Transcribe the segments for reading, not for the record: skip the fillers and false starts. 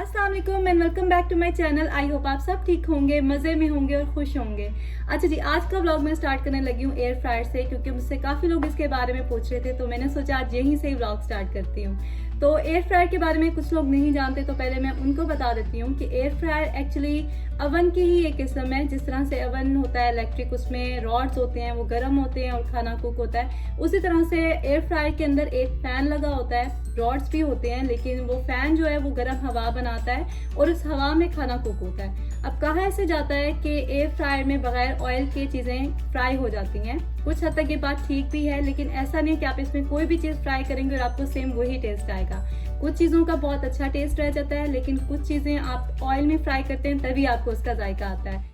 अस्सलाम वालेकुम and welcome back to my channel. I hope आप सब ठीक होंगे, मज़े में होंगे और खुश होंगे। अच्छा जी, आज का व्लॉग मैं स्टार्ट करने लगी हूँ एयर फ्रायर से, क्योंकि मुझसे काफ़ी लोग इसके बारे में पूछ रहे थे, तो मैंने सोचा आज यहीं से ही व्लॉग स्टार्ट करती हूँ। तो एयर फ्रायर के बारे में कुछ लोग नहीं जानते, तो पहले मैं उनको बता देती हूँ कि एयर फ्रायर एक्चुअली अवन की ही एक किस्म है। जिस तरह से अवन होता है इलेक्ट्रिक, उसमें रॉड्स होते हैं, वो गर्म होते हैं और खाना कुक होता है, उसी तरह से एयर फ्रायर के अंदर एक फैन लगा होता है, रॉड्स भी होते हैं, लेकिन वो फैन जो है वो गर्म हवा बनाता है और उस हवा में खाना कुक होता है। अब कहाँ ऐसे जाता है कि एयर फ्रायर में बगैर ऑयल की चीज़ें फ्राई हो जाती हैं। कुछ हद तक ये बात ठीक भी है, लेकिन ऐसा नहीं कि आप इसमें कोई भी चीज़ फ्राई करेंगे और आपको सेम वही टेस्ट आएगा। कुछ चीज़ों का बहुत अच्छा टेस्ट रह जाता है, लेकिन कुछ चीज़ें आप ऑयल में फ्राई करते हैं तभी आपको उसका जायका आता है।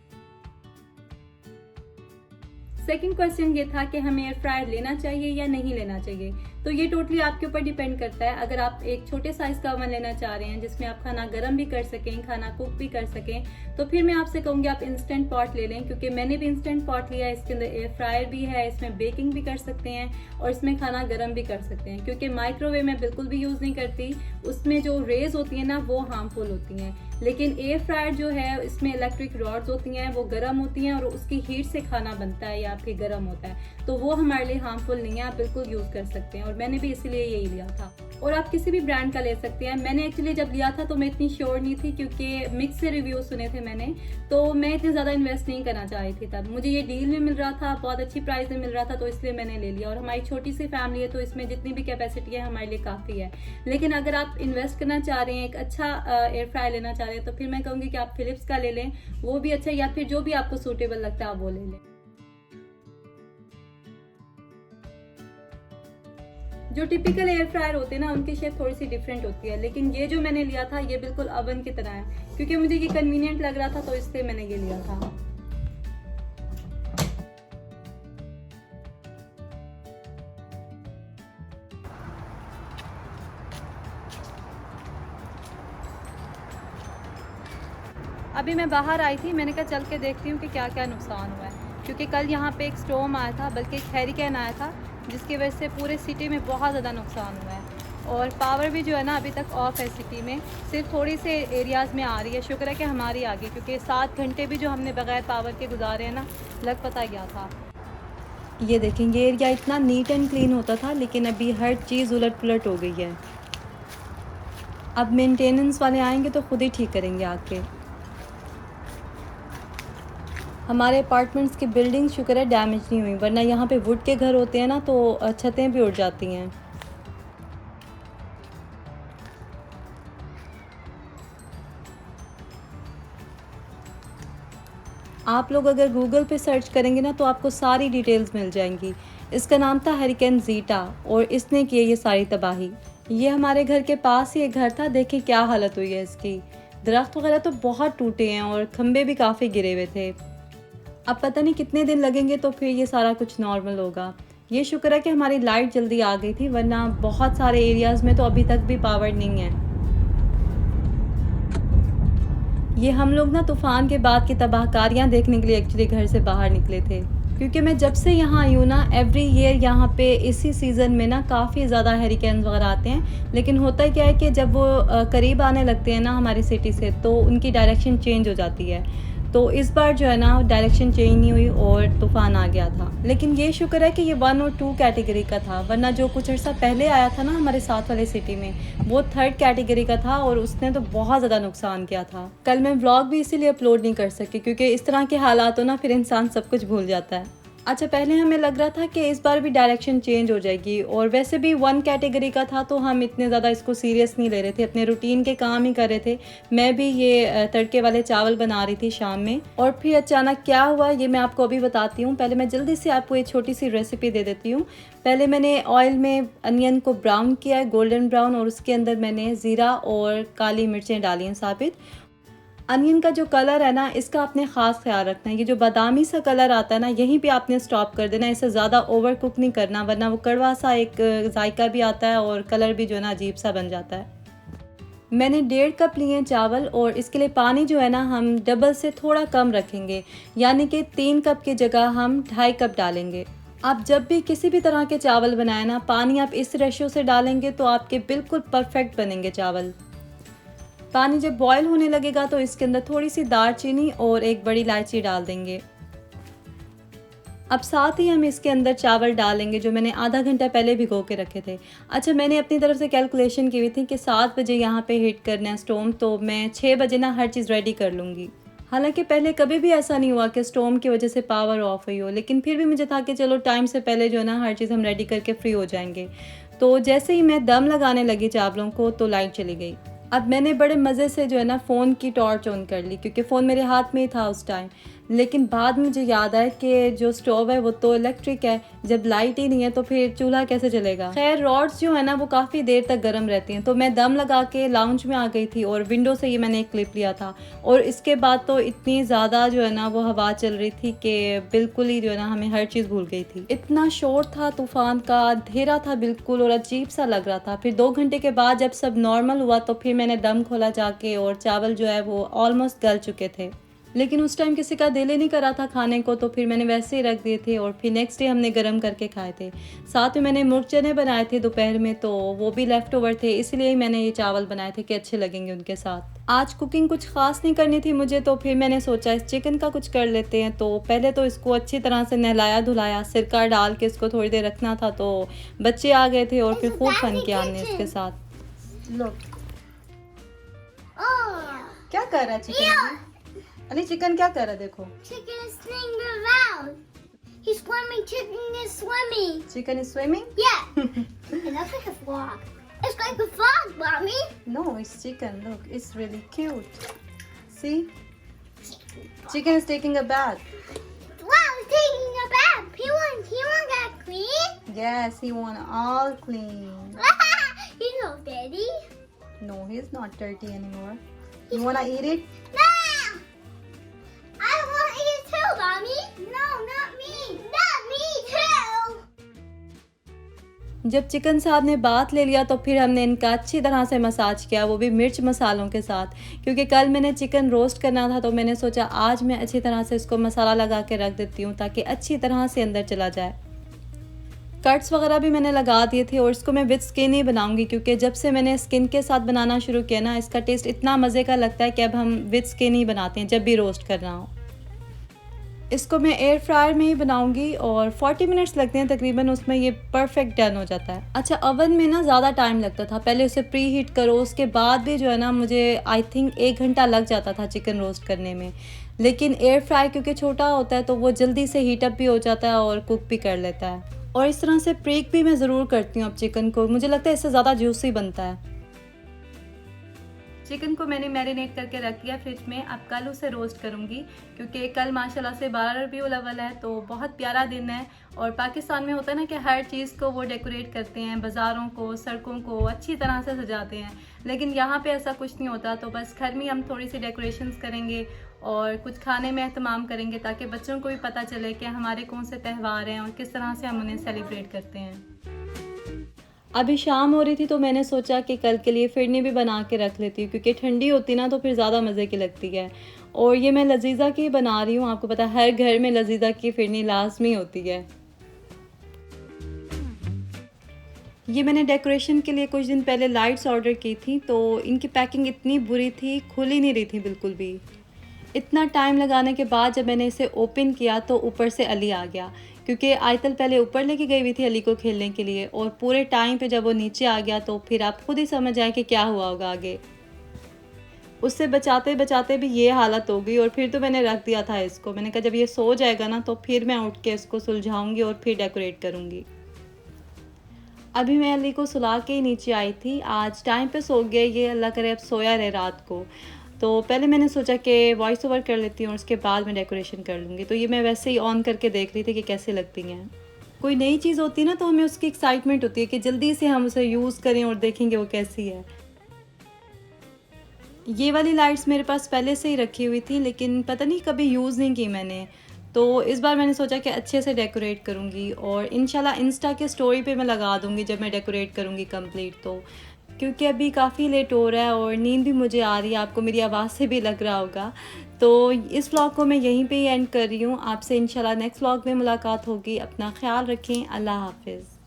सेकंड क्वेश्चन ये था कि हमें एयर फ्रायर लेना चाहिए या नहीं लेना चाहिए। तो ये टोटली आपके ऊपर डिपेंड करता है। अगर आप एक छोटे साइज का ओवन लेना चाह रहे हैं जिसमें आप खाना गर्म भी कर सकें, खाना कुक भी कर सकें, तो फिर मैं आपसे कहूँगी आप इंस्टेंट पॉट ले लें, क्योंकि मैंने भी इंस्टेंट पॉट लिया है। इसके अंदर एयर फ्रायर भी है, इसमें बेकिंग भी कर सकते हैं और इसमें खाना गर्म भी कर सकते हैं। क्योंकि माइक्रोवेव में बिल्कुल भी यूज़ नहीं करती, उसमें जो रेज होती है ना वो हार्मफुल होती हैं। लेकिन एयर फ्रायर जो है इसमें इलेक्ट्रिक रॉड्स होती हैं, वो गर्म होती हैं और उसकी हीट से खाना बनता है या आपके गर्म होता है, तो वो हमारे लिए हार्मफुल नहीं है, आप बिल्कुल यूज़ कर सकते हैं। और मैंने भी इसीलिए यही लिया था। और आप किसी भी ब्रांड का ले सकते हैं। मैंने एक्चुअली जब लिया था तो मैं इतनी श्योर नहीं थी, क्योंकि मिक्स से रिव्यू सुने थे मैंने, तो मैं इतनी ज़्यादा इन्वेस्ट नहीं करना चाह रही थी। तब मुझे ये डील में मिल रहा था, बहुत अच्छी प्राइस में मिल रहा था, तो इसलिए मैंने ले लिया। और हमारी छोटी सी फैमिली है, तो इसमें जितनी भी कैपेसिटी है हमारे लिए काफ़ी है। लेकिन अगर आप इन्वेस्ट करना चाह रहे हैं, एक अच्छा एयर फ्रायर लेना चाह रहे हैं, तो फिर मैं कहूँगी कि आप फिलिप्स का ले लें, वो भी अच्छा, या फिर जो भी आपको सूटेबल लगता है आप वो ले लें। जो टिपिकल एयर फ्रायर होते हैं ना, उनकी शेप थोड़ी सी डिफरेंट होती है, लेकिन ये जो मैंने लिया था ये बिल्कुल अवन की तरह है। क्योंकि मुझे ये कन्वीनियंट लग रहा था, तो इसलिए मैंने ये लिया था। अभी मैं बाहर आई थी, मैंने कहा चल के देखती हूँ कि क्या क्या नुकसान हुआ है। क्योंकि कल यहाँ पे एक स्टॉर्म आया था, बल्कि एक हैरिकेन आया था, जिसकी वजह से पूरे सिटी में बहुत ज़्यादा नुकसान हुआ है। और पावर भी जो है ना अभी तक ऑफ है सिटी में, सिर्फ थोड़ी से एरियाज़ में आ रही है। शुक्र है कि हमारी आ गई, क्योंकि 7 घंटे भी जो हमने बगैर पावर के गुजारे हैं ना, लग पता गया था। ये देखेंगे, एरिया इतना नीट एंड क्लीन होता था, लेकिन अभी हर चीज़ उलट पुलट हो गई है। अब मेंटेनेंस वाले आएंगे तो खुद ही ठीक करेंगे आके। हमारे अपार्टमेंट्स की बिल्डिंग शुक्र है डैमेज नहीं हुई, वरना यहाँ पे वुड के घर होते हैं ना, तो छतें भी उड़ जाती हैं। आप लोग अगर गूगल पे सर्च करेंगे ना, तो आपको सारी डिटेल्स मिल जाएंगी। इसका नाम था हैरिकेन ज़ीटा, और इसने की ये सारी तबाही। ये हमारे घर के पास ही एक घर था, देखिए क्या हालत हुई है इसकी। दरख्त वगैरह तो बहुत टूटे हैं और खंबे भी काफ़ी गिरे हुए थे। अब पता नहीं कितने दिन लगेंगे तो फिर ये सारा कुछ नॉर्मल होगा। ये शुक्र है कि हमारी लाइट जल्दी आ गई थी, वरना बहुत सारे एरियाज़ में तो अभी तक भी पावर नहीं है। ये हम लोग ना तूफ़ान के बाद की तबाहकारियाँ देखने के लिए एक्चुअली घर से बाहर निकले थे। क्योंकि मैं जब से यहाँ आई हूँ ना, एवरी ईयर यहाँ पे इसी सीज़न में ना काफ़ी ज़्यादा हैरिकेन्स वगैरह आते हैं। लेकिन होता क्या है कि जब वो करीब आने लगते हैं ना हमारी सिटी से, तो उनकी डायरेक्शन चेंज हो जाती है। तो इस बार जो है ना डायरेक्शन चेंज नहीं हुई और तूफ़ान आ गया था। लेकिन ये शुक्र है कि ये 1 और 2 कैटेगरी का था, वरना जो कुछ अर्सा पहले आया था ना हमारे साथ वाले सिटी में, वो 3rd कैटेगरी का था और उसने तो बहुत ज़्यादा नुकसान किया था। कल मैं व्लॉग भी इसीलिए अपलोड नहीं कर सकी, क्योंकि इस तरह के हालात हो ना, फिर इंसान सब कुछ भूल जाता है। अच्छा, पहले हमें लग रहा था कि इस बार भी डायरेक्शन चेंज हो जाएगी, और वैसे भी 1 कैटेगरी का था, तो हम इतने ज़्यादा इसको सीरियस नहीं ले रहे थे, अपने रूटीन के काम ही कर रहे थे। मैं भी ये तड़के वाले चावल बना रही थी शाम में। और फिर अचानक क्या हुआ ये मैं आपको अभी बताती हूँ। पहले मैं जल्दी से आपको एक छोटी सी रेसिपी दे देती हूँ। पहले मैंने ऑयल में अनियन को ब्राउन किया है, गोल्डन ब्राउन, और उसके अंदर मैंने ज़ीरा और काली मिर्चें डाली हैं साबित। अनियन का जो कलर है ना, इसका आपने ख़ास ख्याल रखना है। ये जो बादामी सा कलर आता है ना, यहीं पे आपने स्टॉप कर देना, इसे ज़्यादा ओवर कुक नहीं करना, वरना वो कड़वा सा एक जायका भी आता है और कलर भी जो है ना अजीब सा बन जाता है। मैंने 1.5 कप लिए चावल, और इसके लिए पानी जो है ना हम डबल से थोड़ा कम रखेंगे, यानी कि 3 कप की जगह हम 2.5 कप डालेंगे। आप जब भी किसी भी तरह के चावल बनाए ना, पानी आप इस रेशो से डालेंगे तो आपके बिल्कुल परफेक्ट बनेंगे चावल। पानी जब बॉयल होने लगेगा तो इसके अंदर थोड़ी सी दालचीनी और एक बड़ी इलायची डाल देंगे। अब साथ ही हम इसके अंदर चावल डालेंगे जो मैंने आधा घंटा पहले भिगो के रखे थे। अच्छा, मैंने अपनी तरफ से कैलकुलेशन की हुई थी कि 7 बजे यहाँ पे हीट करना है स्टोव, तो मैं 6 बजे ना हर चीज़ रेडी कर लूँगी। हालांकि पहले कभी भी ऐसा नहीं हुआ कि स्टोव की वजह से पावर ऑफ हुई हो, लेकिन फिर भी मुझे था कि चलो टाइम से पहले जो है ना हर चीज़ हम रेडी करके फ्री हो जाएंगे। तो जैसे ही मैं दम लगाने लगी चावलों को तो लाइट चली गई। अब मैंने बड़े मज़े से जो है ना फ़ोन की टॉर्च ऑन कर ली, क्योंकि फ़ोन मेरे हाथ में ही था उस टाइम। लेकिन बाद में मुझे याद आया कि जो स्टोव है वो तो इलेक्ट्रिक है, जब लाइट ही नहीं है तो फिर चूल्हा कैसे चलेगा। खैर, रॉड्स जो है ना वो काफ़ी देर तक गर्म रहती हैं, तो मैं दम लगा के लाउंज में आ गई थी और विंडो से ही मैंने एक क्लिप लिया था। और इसके बाद तो इतनी ज़्यादा जो है ना वो हवा चल रही थी कि बिल्कुल ही जो है ना हमें हर चीज़ भूल गई थी। इतना शोर था तूफ़ान का, अंधेरा था बिल्कुल और अजीब सा लग रहा था। फिर 2 घंटे के बाद जब सब नॉर्मल हुआ तो फिर मैंने दम खोला जाके, और चावल जो है वो ऑलमोस्ट गल चुके थे। लेकिन उस टाइम किसी का दिल ही नहीं कर रहा था खाने को, तो फिर मैंने वैसे ही रख दिए थे और फिर नेक्स्ट डे हमने गरम करके खाए थे। साथ में मैंने मुर्ग चने बनाए थे दोपहर में, तो वो भी लेफ़्ट ओवर थे, इसलिए मैंने ये चावल बनाए थे कि अच्छे लगेंगे उनके साथ। आज कुकिंग कुछ ख़ास नहीं करनी थी मुझे, तो फिर मैंने सोचा इस चिकन का कुछ कर लेते हैं। तो पहले तो इसको अच्छी तरह से नहलाया धुलाया, सिरका डाल के इसको थोड़ी देर रखना था, तो बच्चे आ गए थे और फिर खूब फन किया हमने इसके साथ। लो क्या कर रहा है चिकन? अली चिकन क्या कर रहा है? देखो, Chicken is swimming around. He's swimming. Chicken is swimming. Chicken is swimming. Yeah. It looks like a frog. It's like a frog, mommy. No, it's chicken. Look, it's really cute. See? Chicken is taking a bath. Wow, it's taking a bath. He won't get clean. Yes, he want all clean. You know, Daddy. No, he's not dirty anymore. You wanna eat it? No. I want to eat too, mommy. No, not me. Not me too. जब chicken साहब ने बात ले लिया तो फिर हमने इनका अच्छी तरह से मसाज किया, वो भी मिर्च मसालों के साथ, क्योंकि कल मैंने चिकन रोस्ट करना था, तो मैंने सोचा आज मैं अच्छी तरह से इसको मसाला लगा के रख देती हूँ ताकि अच्छी तरह से अंदर चला जाए। कट्स वगैरह भी मैंने लगा दिए थे और इसको मैं विद स्किन ही बनाऊंगी, क्योंकि जब से मैंने स्किन के साथ बनाना शुरू किया ना, इसका टेस्ट इतना मज़े का लगता है कि अब हम विद स्किन ही बनाते हैं जब भी रोस्ट करना हो। इसको मैं एयर फ्रायर में ही बनाऊंगी और 40 मिनट्स लगते हैं तकरीबन, उसमें ये परफेक्ट डन हो जाता है। अच्छा, ओवन में ना ज़्यादा टाइम लगता था, पहले उसे प्री हीट करो, उसके बाद भी जो है ना मुझे आई थिंक 1 घंटा लग जाता था चिकन रोस्ट करने में। लेकिन एयर फ्रायर क्योंकि छोटा होता है तो वो जल्दी से हीटअप भी हो जाता है और कुक भी कर लेता है। और इस तरह से प्रीक भी मैं ज़रूर करती हूँ अब चिकन को, मुझे लगता है इससे ज़्यादा जूसी बनता है। चिकन को मैंने मैरिनेट करके रख दिया फ्रिज में, अब कल उसे रोस्ट करूँगी, क्योंकि कल माशाल्लाह से 12 रबीउल अव्वल है, तो बहुत प्यारा दिन है। और पाकिस्तान में होता है ना कि हर चीज़ को वो डेकोरेट करते हैं, बाज़ारों को, सड़कों को अच्छी तरह से सजाते हैं, लेकिन यहाँ पे ऐसा कुछ नहीं होता। तो बस घर में हम थोड़ी सी डेकोरेशंस करेंगे और कुछ खाने में एहतमाम करेंगे ताकि बच्चों को भी पता चले कि हमारे कौन से त्यौहार हैं और किस तरह से हम उन्हें सेलिब्रेट करते हैं। अभी शाम हो रही थी तो मैंने सोचा कि कल के लिए फिरनी भी बना के रख लेती हूँ, क्योंकि ठंडी होती ना तो फिर ज़्यादा मज़े की लगती है। और ये मैं लजीज़ा की बना रही हूँ, आपको पता है हर घर में लजीज़ा की फिरनी लाजमी होती है। ये मैंने डेकोरेशन के लिए कुछ दिन पहले लाइट्स ऑर्डर की थी, तो इनकी पैकिंग इतनी बुरी थी, खुल ही नहीं रही थी बिल्कुल भी। इतना टाइम लगाने के बाद जब मैंने इसे ओपन किया तो ऊपर से अली आ गया, क्योंकि आयतल पहले ऊपर लेके गई हुई थी अली को खेलने के लिए, और पूरे टाइम पे जब वो नीचे आ गया तो फिर आप खुद ही समझ आए कि क्या हुआ होगा आगे। उससे बचाते बचाते भी ये हालत हो गई, और फिर तो मैंने रख दिया था इसको। मैंने कहा जब ये सो जाएगा ना तो फिर मैं उठ के इसको सुलझाऊंगी और फिर डेकोरेट करूँगी। अभी मैं अली को सुला के ही नीचे आई थी, आज टाइम पे सो गया ये, अल्लाह करे अब सोया रहे रात को। तो पहले मैंने सोचा कि वॉइस ओवर कर लेती हूँ और उसके बाद मैं डेकोरेशन कर लूँगी, तो ये मैं वैसे ही ऑन करके देख रही थी कि कैसे लगती हैं। कोई नई चीज़ होती है ना तो हमें उसकी एक्साइटमेंट होती है कि जल्दी से हम उसे यूज़ करें और देखेंगे वो कैसी है। ये वाली लाइट्स मेरे पास पहले से ही रखी हुई थी, लेकिन पता नहीं कभी यूज़ नहीं की मैंने, तो इस बार मैंने सोचा कि अच्छे से डेकोरेट करूँगी और इंशाल्लाह इंस्टा के स्टोरी पे मैं लगा दूँगी जब मैं डेकोरेट करूँगी कंप्लीट। तो क्योंकि अभी काफ़ी लेट हो रहा है और नींद भी मुझे आ रही है, आपको मेरी आवाज़ से भी लग रहा होगा। तो इस व्लॉग को मैं यहीं पे ही एंड कर रही हूँ। आपसे इंशाल्लाह नेक्स्ट व्लॉग में मुलाकात होगी। अपना ख्याल रखें। अल्लाह हाफ़िज़।